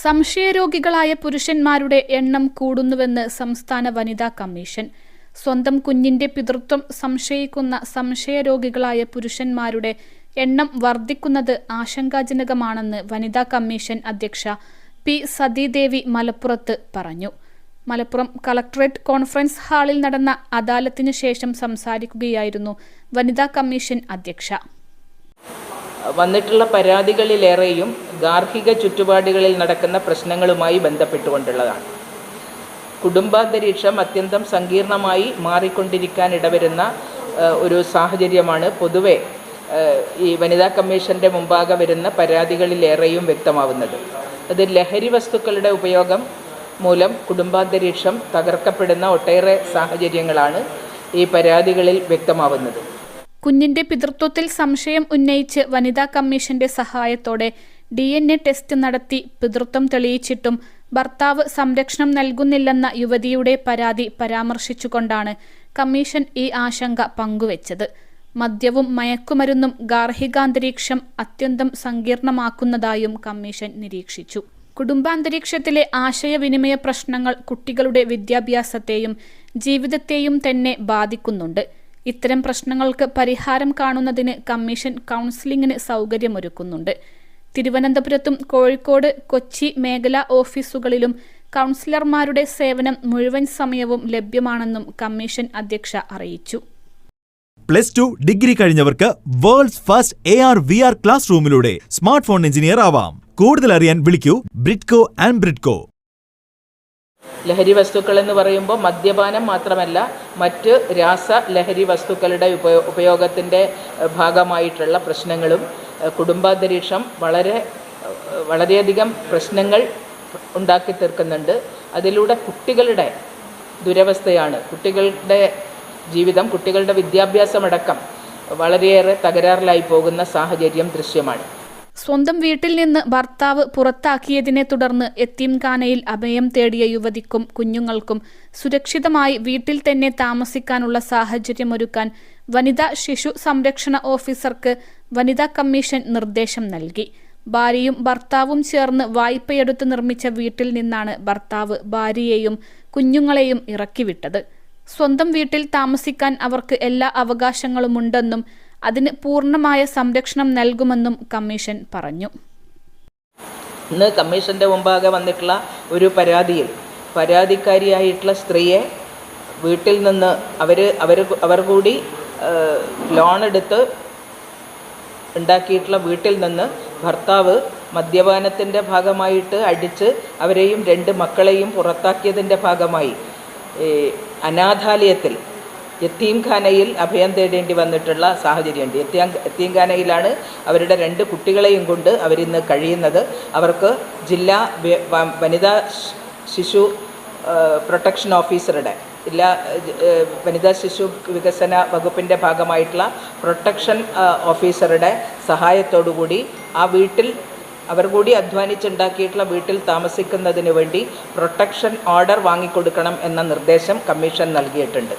സംശയരോഗികളായ പുരുഷന്മാരുടെ എണ്ണം കൂടുന്നുവെന്ന് സംസ്ഥാന വനിതാ കമ്മീഷൻ. സ്വന്തം കുഞ്ഞിന്റെ പിതൃത്വം സംശയിക്കുന്ന സംശയരോഗികളായ പുരുഷന്മാരുടെ എണ്ണം വർദ്ധിക്കുന്നത് ആശങ്കാജനകമാണെന്ന് വനിതാ കമ്മീഷൻ അധ്യക്ഷ പി സതീദേവി മലപ്പുറത്ത് പറഞ്ഞു. മലപ്പുറം കളക്ടറേറ്റ് കോൺഫറൻസ് ഹാളിൽ നടന്ന അദാലത്തിന് ശേഷം സംസാരിക്കുകയായിരുന്നു വനിതാ കമ്മീഷൻ അധ്യക്ഷ. വന്നിട്ടുള്ള പരാതികളിലേറെയും ഗാർഹിക ചുറ്റുപാടുകളിൽ നടക്കുന്ന പ്രശ്നങ്ങളുമായി ബന്ധപ്പെട്ടുകൊണ്ടുള്ളതാണ്. കുടുംബാന്തരീക്ഷം അത്യന്തം സങ്കീർണമായി മാറിക്കൊണ്ടിരിക്കാനിടവരുന്ന ഒരു സാഹചര്യമാണ് പൊതുവെ ഈ വനിതാ കമ്മീഷൻ്റെ മുമ്പാകെ വരുന്ന പരാതികളിലേറെയും വ്യക്തമാവുന്നത്. അത് ലഹരി വസ്തുക്കളുടെ ഉപയോഗം മൂലം കുടുംബാന്തരീക്ഷം തകർക്കപ്പെടുന്ന ഒട്ടേറെ സാഹചര്യങ്ങളാണ് ഈ പരാതികളിൽ വ്യക്തമാവുന്നത്. കുഞ്ഞിന്റെ പിതൃത്വത്തിൽ സംശയം ഉന്നയിച്ച് വനിതാ കമ്മീഷന്റെ സഹായത്തോടെ DNA ടെസ്റ്റ് നടത്തി പിതൃത്വം തെളിയിച്ചിട്ടും ഭർത്താവ് സംരക്ഷണം നൽകുന്നില്ലെന്ന യുവതിയുടെ പരാതി പരാമർശിച്ചുകൊണ്ടാണ് കമ്മീഷൻ ഈ ആശങ്ക പങ്കുവച്ചത്. മദ്യവും മയക്കുമരുന്നും ഗാർഹികാന്തരീക്ഷം അത്യന്തം സങ്കീർണമാക്കുന്നതായും കമ്മീഷൻ നിരീക്ഷിച്ചു. കുടുംബാന്തരീക്ഷത്തിലെ ആശയവിനിമയ പ്രശ്നങ്ങൾ കുട്ടികളുടെ വിദ്യാഭ്യാസത്തെയും ജീവിതത്തെയും തന്നെ ബാധിക്കുന്നുണ്ട്. ഇത്തരം പ്രശ്നങ്ങൾക്ക് പരിഹാരം കാണുന്നതിന് കമ്മീഷൻ കൗൺസിലിംഗിന് സൗകര്യമൊരുക്കുന്നുണ്ട്. തിരുവനന്തപുരത്തും കോഴിക്കോട്, കൊച്ചി മേഖലാ ഓഫീസുകളിലും കൗൺസിലർമാരുടെ സേവനം മുഴുവൻ സമയവും ലഭ്യമാണെന്നും കമ്മീഷൻ അധ്യക്ഷ അറിയിച്ചു. +2 ഡിഗ്രി കഴിഞ്ഞവർക്ക് വേൾഡ്സ് ഫസ്റ്റ് AR/VR ക്ലാസ് റൂമിലൂടെ സ്മാർട്ട് ഫോൺ എഞ്ചിനീയർ ആവാം. കൂടുതൽ അറിയാൻ വിളിക്കൂ ബ്രിഡ്കോ ആൻഡ് ബ്രിഡ്കോ. ലഹരി വസ്തുക്കൾ എന്ന് പറയുമ്പോൾ മദ്യപാനം മാത്രമല്ല, മറ്റ് രാസലഹരി വസ്തുക്കളുടെ ഉപയോഗത്തിൻ്റെ ഭാഗമായിട്ടുള്ള പ്രശ്നങ്ങളും കുടുംബാന്തരീക്ഷം വളരെയധികം പ്രശ്നങ്ങൾ ഉണ്ടാക്കി തീർക്കുന്നുണ്ട്. അതിലൂടെ കുട്ടികളുടെ ദുരവസ്ഥയാണ്, കുട്ടികളുടെ ജീവിതം, കുട്ടികളുടെ വിദ്യാഭ്യാസമടക്കം വളരെയേറെ തകരാറിലായി പോകുന്ന സാഹചര്യം ദൃശ്യമാണ്. സ്വന്തം വീട്ടിൽ നിന്ന് ഭർത്താവ് പുറത്താക്കിയതിനെ തുടർന്ന് യത്തീംഖാനയിൽ അഭയം തേടിയ യുവതിക്കും കുഞ്ഞുങ്ങൾക്കും സുരക്ഷിതമായി വീട്ടിൽ തന്നെ താമസിക്കാനുള്ള സാഹചര്യമൊരുക്കാൻ വനിതാ ശിശു സംരക്ഷണ ഓഫീസർക്ക് വനിതാ കമ്മീഷൻ നിർദ്ദേശം നൽകി. ഭാര്യയും ഭർത്താവും ചേർന്ന് വായ്പയെടുത്ത് നിർമ്മിച്ച വീട്ടിൽ നിന്നാണ് ഭർത്താവ് ഭാര്യയെയും കുഞ്ഞുങ്ങളെയും ഇറക്കിവിട്ടത്. സ്വന്തം വീട്ടിൽ താമസിക്കാൻ അവർക്ക് എല്ലാ അവകാശങ്ങളുമുണ്ടെന്നും അതിന് പൂർണ്ണമായ സംരക്ഷണം നൽകുമെന്നും കമ്മീഷൻ പറഞ്ഞു. ഇന്ന് കമ്മീഷന്റെ മുമ്പാകെ വന്നിട്ടുള്ള ഒരു പരാതിയിൽ പരാതിക്കാരിയായിട്ടുള്ള സ്ത്രീയെ വീട്ടിൽ നിന്ന് അവർ കൂടി ലോൺ എടുത്ത് ഉണ്ടാക്കിയിട്ടുള്ള വീട്ടിൽ നിന്ന് ഭർത്താവ് മദ്യപാനത്തിൻ്റെ ഭാഗമായിട്ട് അടിച്ച് അവരെയും 2 മക്കളെയും പുറത്താക്കിയതിൻ്റെ ഭാഗമായി അനാഥാലയത്തിൽ യത്തീംഖാനയിൽ അഭയം തേടേണ്ടി വന്നിട്ടുള്ള സാഹചര്യമുണ്ട്. യത്തീംഖാനയിലാണ് അവരുടെ 2 കുട്ടികളെയും കൊണ്ട് അവരിന്ന് കഴിയുന്നത്. അവർക്ക് ജില്ലാ വനിതാ ശിശു പ്രൊട്ടക്ഷൻ ഓഫീസറുടെ വനിതാ ശിശു വികസന വകുപ്പിൻ്റെ ഭാഗമായിട്ടുള്ള പ്രൊട്ടക്ഷൻ ഓഫീസറുടെ സഹായത്തോടുകൂടി ആ വീട്ടിൽ അവർ കൂടി അധ്വാനിച്ചുണ്ടാക്കിയിട്ടുള്ള വീട്ടിൽ താമസിക്കുന്നതിന് വേണ്ടി പ്രൊട്ടക്ഷൻ ഓർഡർ വാങ്ങിക്കൊടുക്കണം എന്ന നിർദ്ദേശം കമ്മീഷൻ നൽകിയിട്ടുണ്ട്.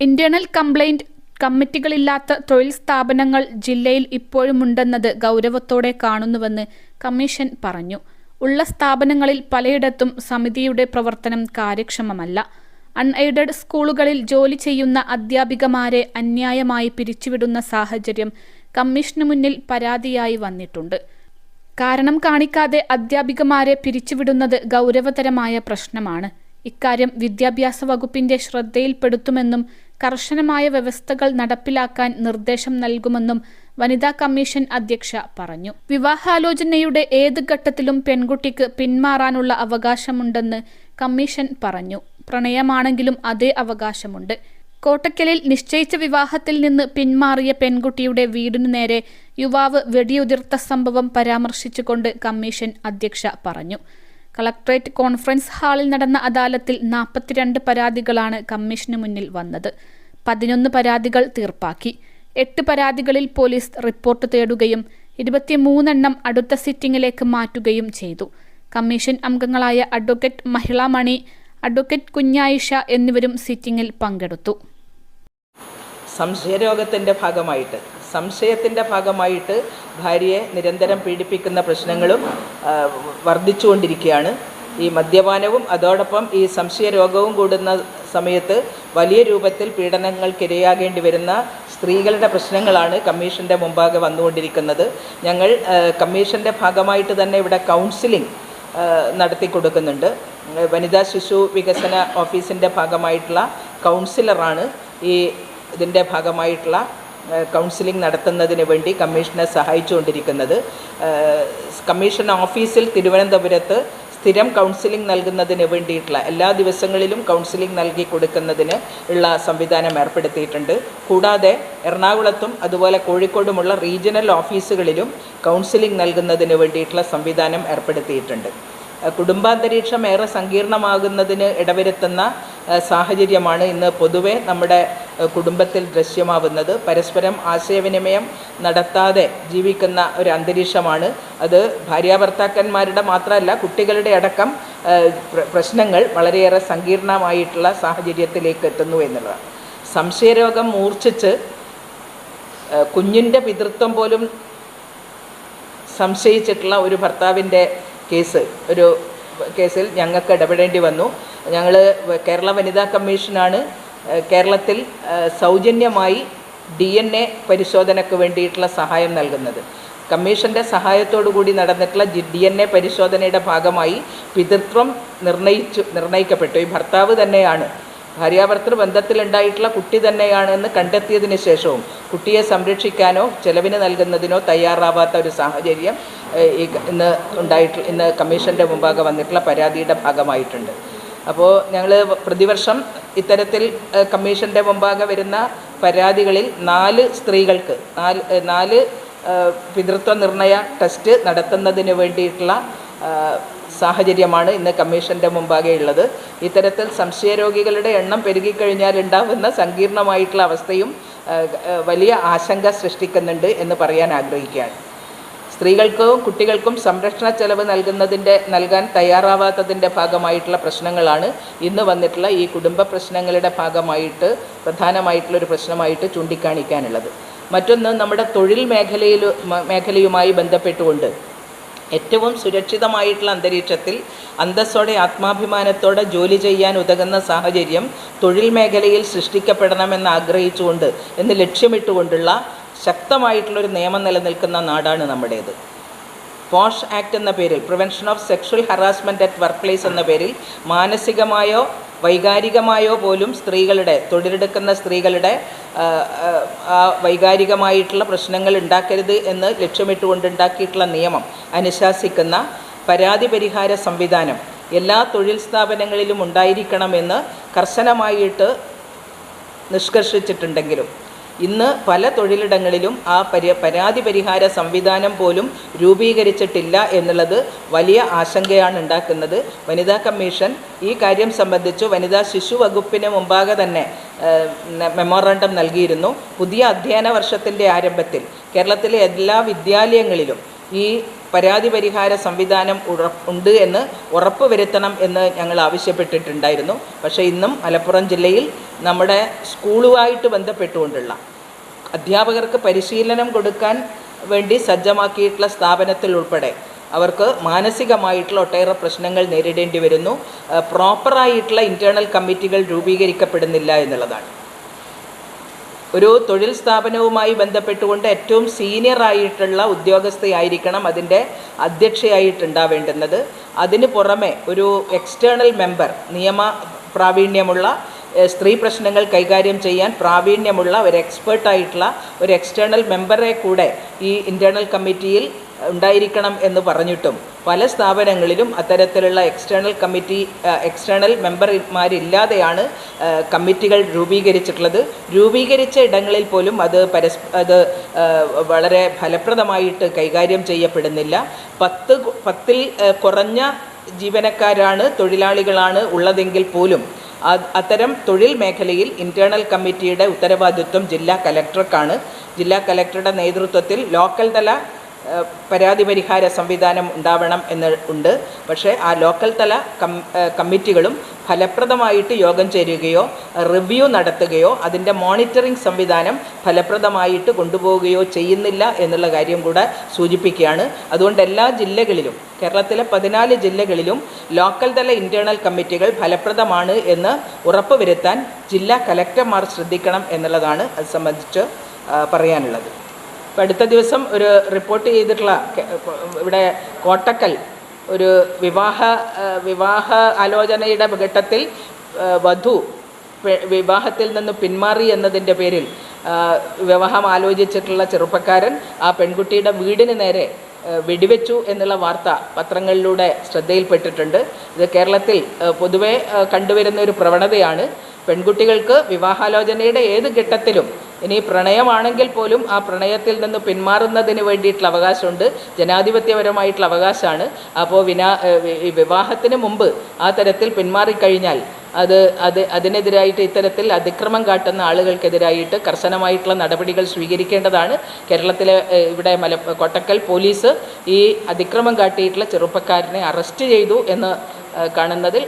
ഇന്റേണൽ കംപ്ലയിന്റ് കമ്മിറ്റികളില്ലാത്ത തൊഴിൽ സ്ഥാപനങ്ങൾ ജില്ലയിൽ ഇപ്പോഴുമുണ്ടെന്നത് ഗൗരവത്തോടെ കാണുന്നുവെന്ന് കമ്മീഷൻ പറഞ്ഞു. ഉള്ള സ്ഥാപനങ്ങളിൽ പലയിടത്തും സമിതിയുടെ പ്രവർത്തനം കാര്യക്ഷമമല്ല. അൺഎയ്ഡഡ് സ്കൂളുകളിൽ ജോലി ചെയ്യുന്ന അധ്യാപികമാരെ അന്യായമായി പിരിച്ചുവിടുന്ന സാഹചര്യം കമ്മീഷന് മുന്നിൽ പരാതിയായി വന്നിട്ടുണ്ട്. കാരണം കാണിക്കാതെ അധ്യാപികമാരെ പിരിച്ചുവിടുന്നത് ഗൗരവതരമായ പ്രശ്നമാണ്. ഇക്കാര്യം വിദ്യാഭ്യാസ വകുപ്പിന്റെ ശ്രദ്ധയിൽപ്പെടുത്തുമെന്നും കർശനമായ വ്യവസ്ഥകൾ നടപ്പിലാക്കാൻ നിർദ്ദേശം നൽകുമെന്നും വനിതാ കമ്മീഷൻ അധ്യക്ഷ പറഞ്ഞു. വിവാഹാലോചനയുടെ ഏത് ഘട്ടത്തിലും പെൺകുട്ടിക്ക് പിന്മാറാനുള്ള അവകാശമുണ്ടെന്ന് കമ്മീഷൻ പറഞ്ഞു. പ്രണയമാണെങ്കിലും അതേ അവകാശമുണ്ട്. കോട്ടക്കലിൽ നിശ്ചയിച്ച വിവാഹത്തിൽ നിന്ന് പിന്മാറിയ പെൺകുട്ടിയുടെ വീടിനു നേരെ യുവാവ് വെടിയുതിർത്ത സംഭവം പരാമർശിച്ചുകൊണ്ട് കമ്മീഷൻ അധ്യക്ഷ പറഞ്ഞു. കളക്ടറേറ്റ് കോൺഫറൻസ് ഹാളിൽ നടന്ന അദാലത്തിൽ 42 പരാതികളാണ് കമ്മീഷന് മുന്നിൽ വന്നത്. 11 പരാതികൾ തീർപ്പാക്കി. 8 പരാതികളിൽ പോലീസ് റിപ്പോർട്ട് തേടുകയും 23 എണ്ണം അടുത്ത സിറ്റിംഗിലേക്ക് മാറ്റുകയും ചെയ്തു. കമ്മീഷൻ അംഗങ്ങളായ അഡ്വക്കേറ്റ് മഹിള മണി, അഡ്വക്കേറ്റ് കുഞ്ഞായിഷ എന്നിവരും സിറ്റിംഗിൽ പങ്കെടുത്തു. സംശയരോഗത്തിൻ്റെ ഭാഗമായിട്ട് സംശയത്തിൻ്റെ ഭാഗമായിട്ട് ഭാര്യയെ നിരന്തരം പീഡിപ്പിക്കുന്ന പ്രശ്നങ്ങളും വർദ്ധിച്ചുകൊണ്ടിരിക്കുകയാണ്. ഈ മദ്യപാനവും അതോടൊപ്പം ഈ സംശയരോഗവും കൂടുന്ന സമയത്ത് വലിയ രൂപത്തിൽ പീഡനങ്ങൾക്കിരയാകേണ്ടി വരുന്ന സ്ത്രീകളുടെ പ്രശ്നങ്ങളാണ് കമ്മീഷൻ്റെ മുമ്പാകെ വന്നുകൊണ്ടിരിക്കുന്നത്. ഞങ്ങൾ കമ്മീഷൻ്റെ ഭാഗമായിട്ട് തന്നെ ഇവിടെ കൗൺസിലിംഗ് നടത്തി കൊടുക്കുന്നുണ്ട്. വനിതാ ശിശു വികസന ഓഫീസിൻ്റെ ഭാഗമായിട്ടുള്ള കൗൺസിലറാണ് ഇതിൻ്റെ ഭാഗമായിട്ടുള്ള കൗൺസിലിംഗ് നടത്തുന്നതിന് വേണ്ടി കമ്മീഷനെ സഹായിച്ചുകൊണ്ടിരിക്കുന്നത്. കമ്മീഷൻ ഓഫീസിൽ തിരുവനന്തപുരത്ത് സ്ഥിരം കൗൺസിലിംഗ് നൽകുന്നതിന് വേണ്ടിയിട്ടുള്ള എല്ലാ ദിവസങ്ങളിലും കൗൺസിലിംഗ് നൽകി കൊടുക്കുന്നതിന് ഉള്ള സംവിധാനം ഏർപ്പെടുത്തിയിട്ടുണ്ട്. കൂടാതെ എറണാകുളത്തും അതുപോലെ കോഴിക്കോടുമുള്ള റീജിയണൽ ഓഫീസുകളിലും കൗൺസിലിംഗ് നൽകുന്നതിന് വേണ്ടിയിട്ടുള്ള സംവിധാനം ഏർപ്പെടുത്തിയിട്ടുണ്ട്. കുടുംബാന്തരീക്ഷം ഏറെ സങ്കീർണമാകുന്നതിന് ഇടവരുത്തുന്ന സാഹചര്യമാണ് ഇന്ന് പൊതുവെ നമ്മുടെ കുടുംബത്തിൽ ദൃശ്യമാവുന്നത്. പരസ്പരം ആശയവിനിമയം നടത്താതെ ജീവിക്കുന്ന ഒരു അന്തരീക്ഷമാണ്. അത് ഭാര്യാഭർത്താക്കന്മാരുടെ മാത്രമല്ല കുട്ടികളുടെ അടക്കം പ്രശ്നങ്ങൾ വളരെയേറെ സങ്കീർണമായിട്ടുള്ള സാഹചര്യത്തിലേക്ക് എത്തുന്നു എന്നുള്ളതാണ്. സംശയരോഗം മൂർച്ഛിച്ച് കുഞ്ഞിൻ്റെ പിതൃത്വം പോലും സംശയിച്ചിട്ടുള്ള ഒരു ഭർത്താവിൻ്റെ ഒരു കേസിൽ ഞങ്ങൾക്ക് ഇടപെടേണ്ടി വന്നു. ഞങ്ങൾ കേരള വനിതാ കമ്മീഷനാണ് കേരളത്തിൽ സൗജന്യമായി DNA പരിശോധനയ്ക്ക് വേണ്ടിയിട്ടുള്ള സഹായം നൽകുന്നത്. കമ്മീഷൻ്റെ സഹായത്തോടു കൂടി നടന്നിട്ടുള്ള DNA പരിശോധനയുടെ ഭാഗമായി പിതൃത്വം നിർണയിക്കപ്പെട്ടു. ഈ ഭർത്താവ് തന്നെയാണ്, ഭാര്യാഭർത്തൃ ബന്ധത്തിലുണ്ടായിട്ടുള്ള കുട്ടി തന്നെയാണെന്ന് കണ്ടെത്തിയതിന് ശേഷവും കുട്ടിയെ സംരക്ഷിക്കാനോ ചെലവിന് നൽകുന്നതിനോ തയ്യാറാവാത്ത ഒരു സാഹചര്യം ഇന്ന് കമ്മീഷൻ്റെ മുമ്പാകെ വന്നിട്ടുള്ള പരാതിയുടെ ഭാഗമായിട്ടുണ്ട്. അപ്പോൾ ഞങ്ങൾ പ്രതിവർഷം ഇത്തരത്തിൽ കമ്മീഷൻ്റെ മുമ്പാകെ വരുന്ന പരാതികളിൽ 4 സ്ത്രീകൾക്ക് 4 പിതൃത്വ നിർണയ ടെസ്റ്റ് നടത്തുന്നതിന് വേണ്ടിയിട്ടുള്ള സാഹചര്യമാണ് ഇന്ന് കമ്മീഷൻ്റെ മുമ്പാകെ ഉള്ളത്. ഇത്തരത്തിൽ സംശയരോഗികളുടെ എണ്ണം പെരുകിക്കഴിഞ്ഞാൽ ഉണ്ടാകുന്ന സങ്കീർണമായിട്ടുള്ള അവസ്ഥയും വലിയ ആശങ്ക സൃഷ്ടിക്കുന്നുണ്ട് എന്ന് പറയാൻ ആഗ്രഹിക്കുകയാണ്. സ്ത്രീകൾക്കും കുട്ടികൾക്കും സംരക്ഷണ ചെലവ് നൽകാൻ തയ്യാറാവാത്തതിൻ്റെ ഭാഗമായിട്ടുള്ള പ്രശ്നങ്ങളാണ് ഇന്ന് വന്നിട്ടുള്ള ഈ കുടുംബ പ്രശ്നങ്ങളുടെ ഭാഗമായിട്ട് പ്രധാനമായിട്ടുള്ളൊരു പ്രശ്നമായിട്ട് ചൂണ്ടിക്കാണിക്കാനുള്ളത്. മറ്റൊന്ന്, നമ്മുടെ തൊഴിൽ മേഖലയുമായി ബന്ധപ്പെട്ടുകൊണ്ട് ഏറ്റവും സുരക്ഷിതമായിട്ടുള്ള അന്തരീക്ഷത്തിൽ അന്തസ്സോടെ ആത്മാഭിമാനത്തോടെ ജോലി ചെയ്യാൻ ഉതകുന്ന സാഹചര്യം തൊഴിൽ മേഖലയിൽ സൃഷ്ടിക്കപ്പെടണമെന്ന് ആഗ്രഹിച്ചുകൊണ്ട് ലക്ഷ്യമിട്ടുകൊണ്ടുള്ള ശക്തമായിട്ടുള്ളൊരു നിയമം നിലനിൽക്കുന്ന നാടാണ് നമ്മുടേത്. പോഷ് ആക്ട് എന്ന പേരിൽ, prevention of sexual harassment at work place എന്ന പേരിൽ മാനസികമായോ വൈകാരികമായോ പോലും തൊഴിലെടുക്കുന്ന സ്ത്രീകളുടെ വൈകാരികമായിട്ടുള്ള പ്രശ്നങ്ങൾ ഉണ്ടാക്കരുത് എന്ന് ലക്ഷ്യമിട്ടുകൊണ്ടുണ്ടാക്കിയിട്ടുള്ള നിയമം അനുശാസിക്കുന്ന പരാതി പരിഹാര സംവിധാനം എല്ലാ തൊഴിൽ സ്ഥാപനങ്ങളിലും ഉണ്ടായിരിക്കണമെന്ന് കർശനമായിട്ട് നിഷ്കർഷിച്ചിട്ടുണ്ടെങ്കിലും ഇന്ന് പല തൊഴിലിടങ്ങളിലും ആ പരാതി പരിഹാര സംവിധാനം പോലും രൂപീകരിച്ചിട്ടില്ല എന്നുള്ളത് വലിയ ആശങ്കയാണ് ഉണ്ടാക്കുന്നത്. വനിതാ കമ്മീഷൻ ഈ കാര്യം സംബന്ധിച്ച് വനിതാ ശിശു വകുപ്പിന് മുമ്പാകെ തന്നെ മെമ്മോറാണ്ടം നൽകിയിരുന്നു. പുതിയ അധ്യയന വർഷത്തിൻ്റെ ആരംഭത്തിൽ കേരളത്തിലെ എല്ലാ വിദ്യാലയങ്ങളിലും ഈ പരാതി പരിഹാര സംവിധാനം ഉണ്ട് എന്ന് ഉറപ്പുവരുത്തണം എന്ന് ഞങ്ങൾ ആവശ്യപ്പെട്ടിട്ടുണ്ടായിരുന്നു. പക്ഷേ ഇന്നും മലപ്പുറം ജില്ലയിൽ നമ്മുടെ സ്കൂളുമായിട്ട് ബന്ധപ്പെട്ടുകൊണ്ടുള്ള അധ്യാപകർക്ക് പരിശീലനം കൊടുക്കാൻ വേണ്ടി സജ്ജമാക്കിയിട്ടുള്ള സ്ഥാപനത്തിൽ ഉൾപ്പെടെ അവർക്ക് മാനസികമായിട്ടുള്ള ഒട്ടേറെ പ്രശ്നങ്ങൾ നേരിടേണ്ടി വരുന്നു. പ്രോപ്പറായിട്ടുള്ള ഇൻറ്റേർണൽ കമ്മിറ്റികൾ രൂപീകരിക്കപ്പെടുന്നില്ല എന്നുള്ളതാണ്. ഒരു തൊഴിൽ സ്ഥാപനവുമായി ബന്ധപ്പെട്ടുകൊണ്ട് ഏറ്റവും സീനിയറായിട്ടുള്ള ഉദ്യോഗസ്ഥയായിരിക്കണം അതിൻ്റെ അധ്യക്ഷയായിട്ടുണ്ടാവേണ്ടുന്നത്. അതിന് പുറമെ ഒരു എക്സ്റ്റേണൽ മെമ്പർ, നിയമ പ്രാവീണ്യമുള്ള സ്ത്രീ പ്രശ്നങ്ങൾ കൈകാര്യം ചെയ്യാൻ പ്രാവീണ്യമുള്ള ഒരു എക്സ്പേർട്ടായിട്ടുള്ള ഒരു എക്സ്റ്റേണൽ മെമ്പറെ കൂടെ ഈ ഇൻറ്റേർണൽ കമ്മിറ്റിയിൽ ഉണ്ടായിരിക്കണം എന്ന് പറഞ്ഞിട്ടും പല സ്ഥാപനങ്ങളിലും അത്തരത്തിലുള്ള എക്സ്റ്റേണൽ മെമ്പർമാരില്ലാതെയാണ് കമ്മിറ്റികൾ രൂപീകരിച്ചിട്ടുള്ളത്. രൂപീകരിച്ച ഇടങ്ങളിൽ പോലും അത് വളരെ ഫലപ്രദമായിട്ട് കൈകാര്യം ചെയ്യപ്പെടുന്നില്ല. 10-ൽ കുറഞ്ഞ ജീവനക്കാരാണ്, തൊഴിലാളികളാണ് ഉള്ളതെങ്കിൽ പോലും അത്തരം തൊഴിൽ മേഖലയിൽ ഇൻറ്റേർണൽ കമ്മിറ്റിയുടെ ഉത്തരവാദിത്വം ജില്ലാ കലക്ടർക്കാണ്. ജില്ലാ കലക്ടറുടെ നേതൃത്വത്തിൽ ലോക്കൽ തല പരാതി പരിഹാര സംവിധാനം ഉണ്ടാവണം എന്ന് ഉണ്ട്. പക്ഷേ ആ ലോക്കൽ തല കമ്മിറ്റികളും ഫലപ്രദമായിട്ട് യോഗം ചേരുകയോ റിവ്യൂ നടത്തുകയോ അതിൻ്റെ മോണിറ്ററിംഗ് സംവിധാനം ഫലപ്രദമായിട്ട് കൊണ്ടുപോവുകയോ ചെയ്യുന്നില്ല എന്നുള്ള കാര്യം കൂടെ സൂചിപ്പിക്കുകയാണ്. അതുകൊണ്ട് എല്ലാ ജില്ലകളിലും, കേരളത്തിലെ 14 ജില്ലകളിലും ലോക്കൽ തല ഇൻറ്റേർണൽ കമ്മിറ്റികൾ ഫലപ്രദമാണ് എന്ന് ഉറപ്പുവരുത്താൻ ജില്ലാ കലക്ടർമാർ ശ്രദ്ധിക്കണം എന്നുള്ളതാണ് അത് സംബന്ധിച്ച് പറയാനുള്ളത്. ഇപ്പോൾ അടുത്ത ദിവസം ഒരു റിപ്പോർട്ട് ചെയ്തിട്ടുള്ള ഇവിടെ കോട്ടക്കൽ ഒരു വിവാഹ ആലോചനയുടെ ഘട്ടത്തിൽ വധു വിവാഹത്തിൽ നിന്ന് പിന്മാറി എന്നതിൻ്റെ പേരിൽ വിവാഹം ആലോചിച്ചിട്ടുള്ള ചെറുപ്പക്കാരൻ ആ പെൺകുട്ടിയുടെ വീടിന് നേരെ വെടിവെച്ചു എന്നുള്ള വാർത്ത പത്രങ്ങളിലൂടെ ശ്രദ്ധയിൽപ്പെട്ടിട്ടുണ്ട്. ഇത് കേരളത്തിൽ പൊതുവെ കണ്ടുവരുന്ന ഒരു പ്രവണതയാണ്. പെൺകുട്ടികൾക്ക് വിവാഹാലോചനയുടെ ഏത് ഘട്ടത്തിലും, ഇനി പ്രണയമാണെങ്കിൽ പോലും ആ പ്രണയത്തിൽ നിന്ന് പിന്മാറുന്നതിന് വേണ്ടിയിട്ടുള്ള അവകാശമുണ്ട്, ജനാധിപത്യപരമായിട്ടുള്ള അവകാശമാണ്. അപ്പോൾ വിവാഹത്തിന് മുമ്പ് ആ തരത്തിൽ പിന്മാറിക്കഴിഞ്ഞാൽ അതിനെതിരായിട്ട് ഇത്തരത്തിൽ അതിക്രമം കാട്ടുന്ന ആളുകൾക്കെതിരായിട്ട് കർശനമായിട്ടുള്ള നടപടികൾ സ്വീകരിക്കേണ്ടതാണ്. കേരളത്തിലെ ഇവിടെ കോട്ടക്കൽ പോലീസ് ഈ അതിക്രമം കാട്ടിയിട്ടുള്ള ചെറുപ്പക്കാരനെ അറസ്റ്റ് ചെയ്തു എന്ന് കാണുന്നതിൽ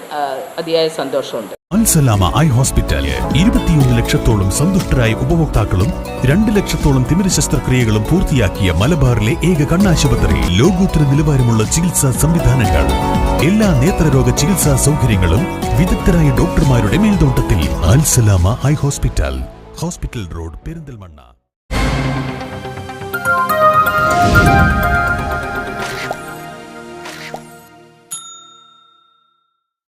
അതിയായ സന്തോഷമുണ്ട്. അൽസലാമ ഐ ഹോസ്പിറ്റൽ 21 ലക്ഷത്തോളം സന്തുഷ്ടരായ ഉപഭോക്താക്കളും 2 ലക്ഷത്തോളം തിമിര ശസ്ത്രക്രിയകളും പൂർത്തിയാക്കിയ മലബാറിലെ ഏക കണ്ണാശുപത്രി. ലോകോത്തര നിലവാരമുള്ള ചികിത്സാ സംവിധാനങ്ങൾ, എല്ലാ നേത്രരോഗ ചികിത്സാ സൗകര്യങ്ങളും വിദഗ്ധരായ ഡോക്ടർമാരുടെ മേൽനോട്ടത്തിൽ. Al Salama eye hospital, hospital road, Perinthalmanna.